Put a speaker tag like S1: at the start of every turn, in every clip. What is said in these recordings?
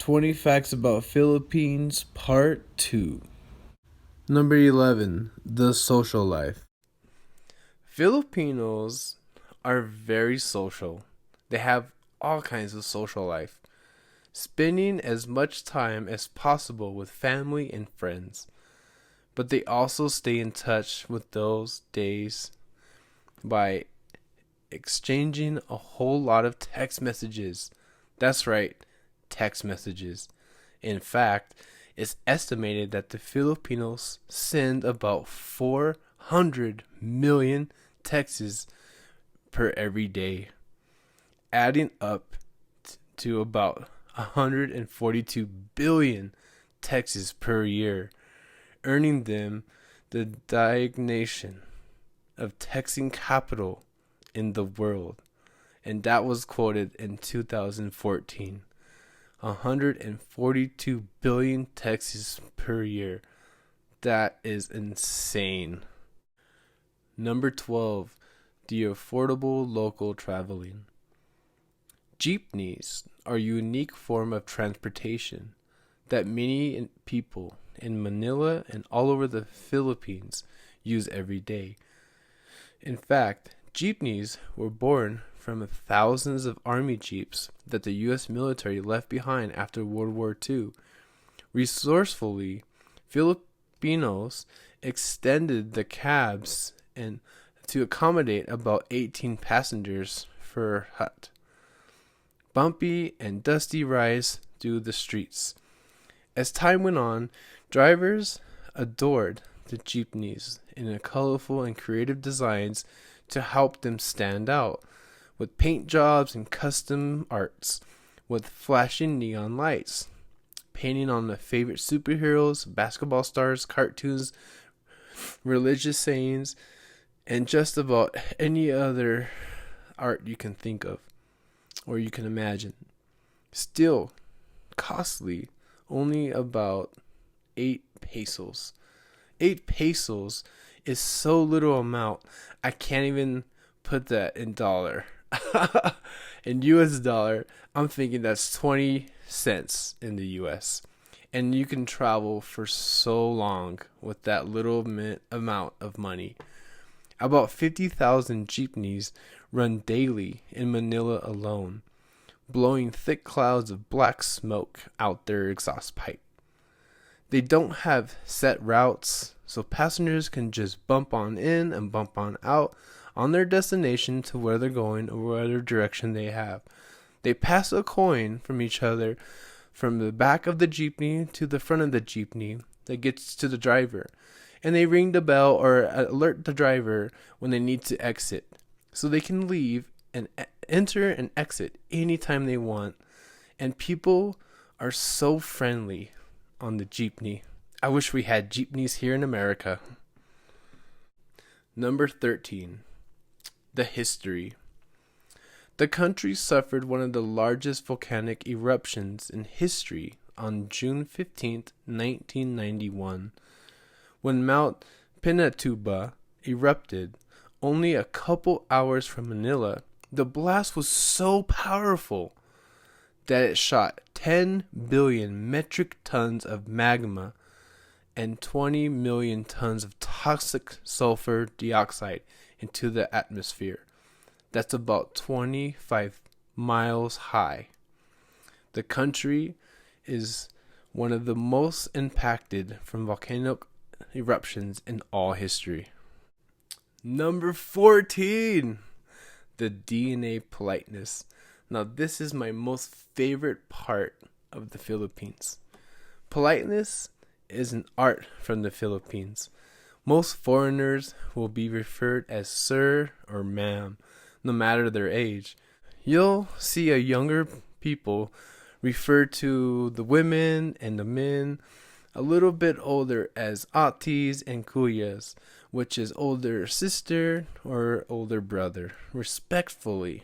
S1: 20 Facts About Philippines, Part 2. Number 11. The Social Life. Filipinos are very social. They have all kinds of social life, spending as much time as possible with family and friends. But they also stay in touch with those days by exchanging a whole lot of text messages. That's right, text messages. In fact, it's estimated that the Filipinos send about 400 million texts per every day, adding up to about 142 billion texts per year, earning them the designation of texting capital in the world. And that was quoted in 2014. 142 billion texts per year. That is insane. Number 12. The affordable local traveling. Jeepneys are a unique form of transportation that many people in Manila and all over the Philippines use every day. In fact, jeepneys were born from thousands of army jeeps that the U.S. military left behind after World War II. Resourcefully, Filipinos extended the cabs and to accommodate about 18 passengers per hut. Bumpy and dusty rides through the streets. As time went on, drivers adored the jeepneys in a colorful and creative designs to help them stand out, with paint jobs and custom arts, with flashing neon lights, painting on the favorite superheroes, basketball stars, cartoons, religious sayings, and just about any other art you can think of or you can imagine. Still costly, only about 8 pesos. 8 pesos is so little amount, I can't even put that in dollar. In US dollar, I'm thinking that's 20 cents in the US. And you can travel for so long with that little amount of money. About 50,000 jeepneys run daily in Manila alone, blowing thick clouds of black smoke out their exhaust pipe. They don't have set routes, so passengers can just bump on in and bump on out on their destination to where they're going or whatever direction they have. They pass a coin from each other from the back of the jeepney to the front of the jeepney that gets to the driver, and they ring the bell or alert the driver when they need to exit, so they can leave and enter and exit anytime they want. And people are so friendly on the jeepney. I wish we had jeepneys here in America. Number 13. The history. The country suffered one of the largest volcanic eruptions in history on June 15th, 1991. When Mount Pinatubo erupted only a couple hours from Manila, the blast was so powerful that it shot 10 billion metric tons of magma and 20 million tons of toxic sulfur dioxide into the atmosphere. That's about 25 miles high. The country is one of the most impacted from volcanic eruptions in all history. Number 14. The DNA politeness. Now, this is my most favorite part of the Philippines. Politeness is an art from the Philippines. Most foreigners will be referred as sir or ma'am, no matter their age. You'll see a younger people refer to the women and the men a little bit older as atis and kuyas, which is older sister or older brother, respectfully.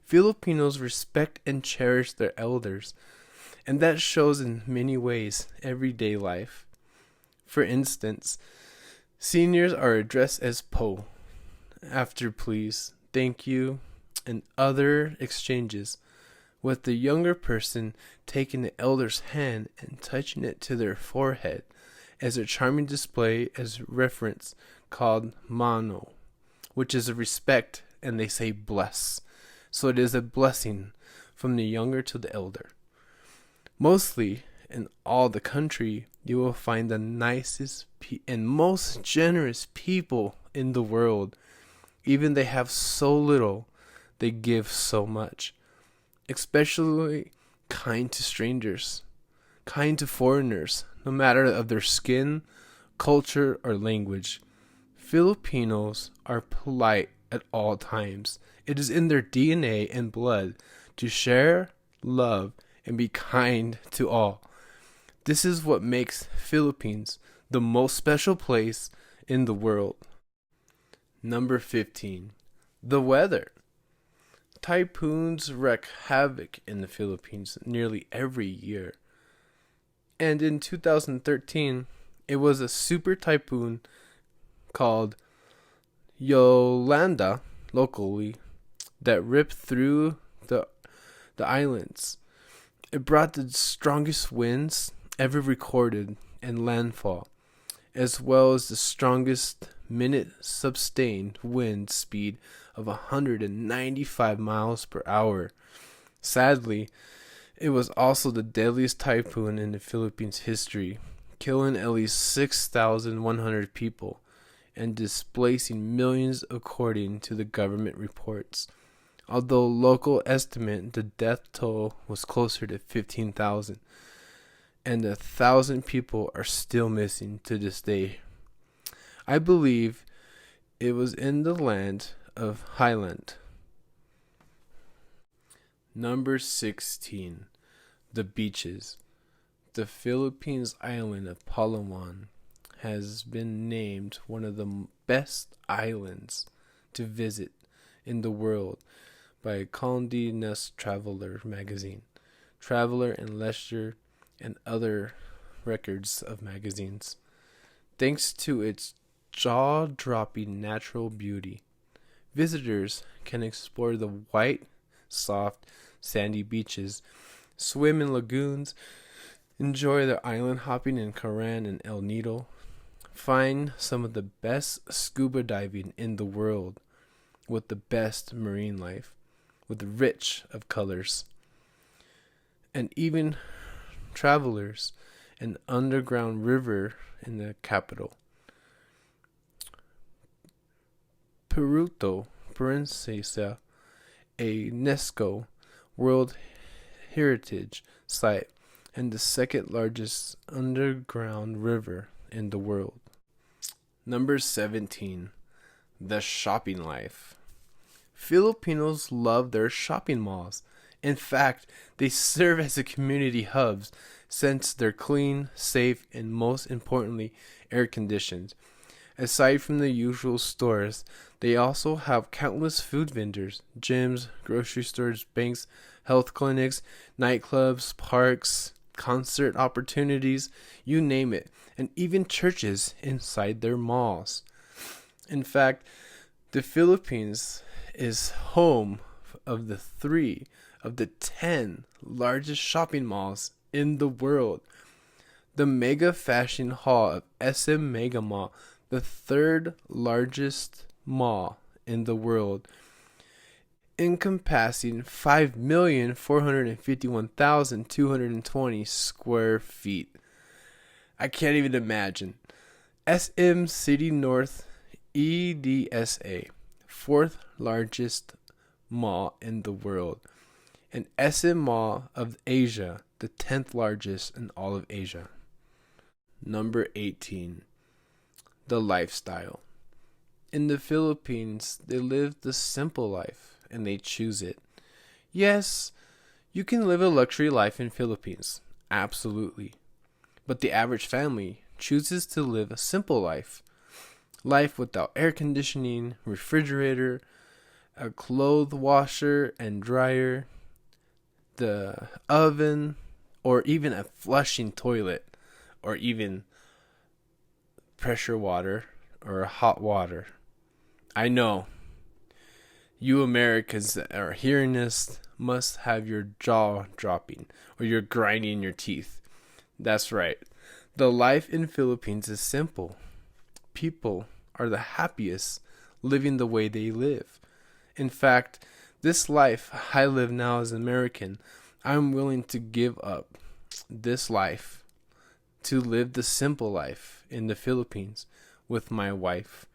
S1: Filipinos respect and cherish their elders, and that shows in many ways, everyday life. For instance, seniors are addressed as po, after please, thank you, and other exchanges with the younger person taking the elder's hand and touching it to their forehead as a charming display as reference called mano, which is a respect, and they say bless. So it is a blessing from the younger to the elder. Mostly in all the country, you will find the nicest and most generous people in the world. Even they have so little, they give so much. Especially kind to strangers, kind to foreigners, no matter of their skin, culture, or language. Filipinos are polite at all times. It is in their DNA and blood to share, love, and be kind to all. This is what makes Philippines the most special place in the world. Number 15. The weather. Typhoons wreak havoc in the Philippines nearly every year. And in 2013, it was a super typhoon called Yolanda, locally, that ripped through the islands. It brought the strongest winds ever recorded and landfall, as well as the strongest minute sustained wind speed of 195 miles per hour. Sadly, it was also the deadliest typhoon in the Philippines' history, killing at least 6,100 people and displacing millions according to the government reports. Although local estimate the death toll was closer to 15,000, and 1,000 people are still missing to this day. I believe it was in the land of Highland. Number 16. The beaches. The Philippines island of Palawan has been named one of the best islands to visit in the world by Condé Nast Traveler magazine, Traveler and Leisure, and other records of magazines. Thanks to its jaw-dropping natural beauty, visitors can explore the white, soft, sandy beaches, swim in lagoons, enjoy the island hopping in Caran and El Nido, find some of the best scuba diving in the world with the best marine life, with rich of colors, and even travelers an underground river in the capital. Puerto Princesa, a UNESCO World Heritage Site and the second largest underground river in the world. Number 17. The shopping life. Filipinos love their shopping malls. In fact, they serve as a community hubs since they're clean, safe, and most importantly, air conditioned. Aside from the usual stores, they also have countless food vendors, gyms, grocery stores, banks, health clinics, nightclubs, parks, concert opportunities, you name it, and even churches inside their malls. In fact, the Philippines is home of the 3 of the 10 largest shopping malls in the world. The Mega Fashion Hall of SM Mega Mall, the 3rd largest mall in the world, encompassing 5,451,220 square feet. I can't even imagine. SM City North EDSA, 4th largest mall in the world, and SM Mall of Asia, the 10th largest in all of Asia. Number 18. The lifestyle. In the Philippines, they live the simple life, and they choose it. Yes, you can live a luxury life in Philippines, absolutely. But the average family chooses to live a simple life. Life without air conditioning, refrigerator, a clothes washer and dryer, the oven, or even a flushing toilet, or even pressure water or hot water. I know You Americans that are hearing this must have your jaw dropping or you're grinding your teeth. That's right. The life in Philippines is simple. People are the happiest living the way they live. In fact, this life I live now as an American, I'm willing to give up this life to live the simple life in the Philippines with my wife.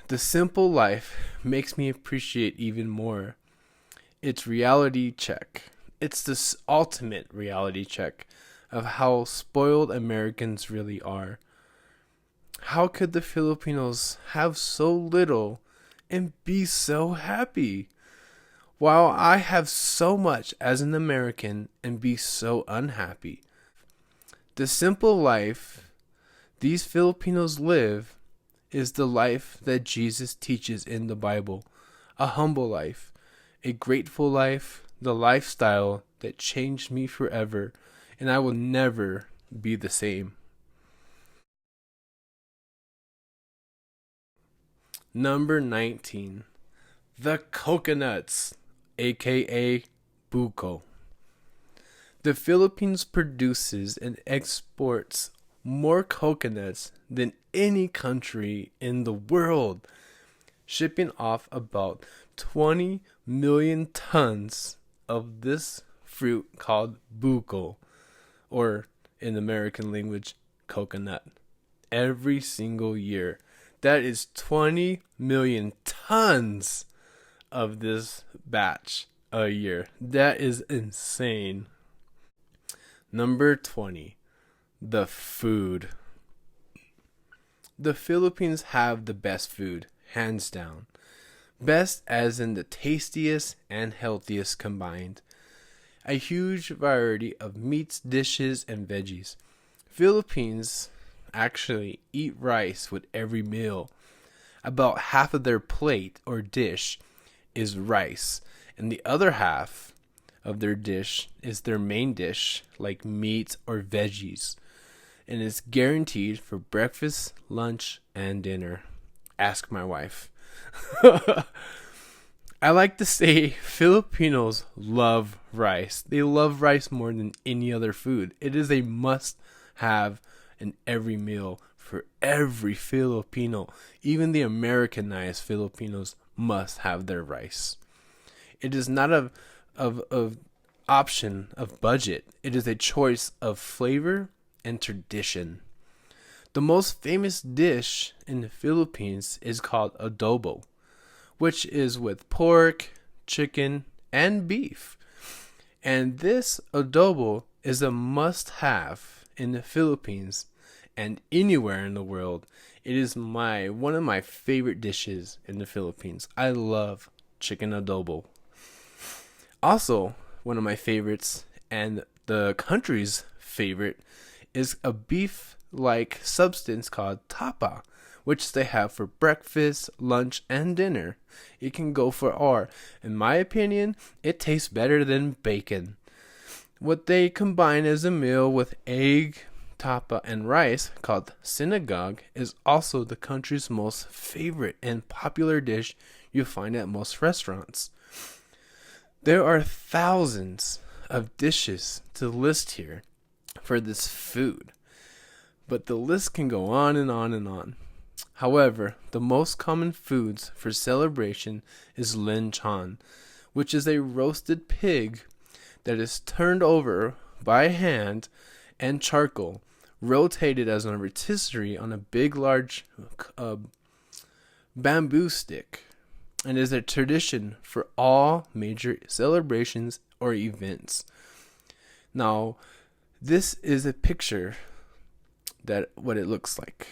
S1: The simple life makes me appreciate even more. It's reality check. It's the ultimate reality check of how spoiled Americans really are. How could the Filipinos have so little and be so happy? While I have so much as an American and be so unhappy. The simple life these Filipinos live is the life that Jesus teaches in the Bible. A humble life, a grateful life, the lifestyle that changed me forever, and I will never be the same. Number 19. The coconuts, aka buko. The Philippines produces and exports more coconuts than any country in the world, shipping off about 20 million tons of this fruit called buko, or in American language, coconut, every single year. That is 20 million tons of this batch a year. That is insane. Number 20. The food. The Philippines have the best food, hands down. Best as in the tastiest and healthiest combined. A huge variety of meats, dishes, and veggies. Philippines actually eat rice with every meal. About half of their plate or dish is rice, and the other half of their dish is their main dish, like meat or veggies, and is guaranteed for breakfast, lunch, and dinner. Ask my wife. I like to say Filipinos love rice. They love rice more than any other food. It is a must-have in every meal for every Filipino. Even the Americanized Filipinos must have their rice. It is not of option of budget. It is a choice of flavor and tradition. The most famous dish in the Philippines is called adobo, which is with pork, chicken, and beef. And this adobo is a must-have in the Philippines and anywhere in the world. It is one of my favorite dishes in the Philippines. I love chicken adobo. Also, one of my favorites and the country's favorite is a beef-like substance called tapa, which they have for breakfast, lunch, and dinner. It can go for all. In my opinion, it tastes better than bacon. What they combine as a meal with egg, tapa, and rice, called sinigang, is also the country's most favorite and popular dish you find at most restaurants. There are thousands of dishes to list here for this food, but the list can go on and on and on. However, the most common foods for celebration is lechon, which is a roasted pig that is turned over by hand and charcoal, rotated as a rotisserie on a big large bamboo stick, and is a tradition for all major celebrations or events. Now, this is a picture that what it looks like.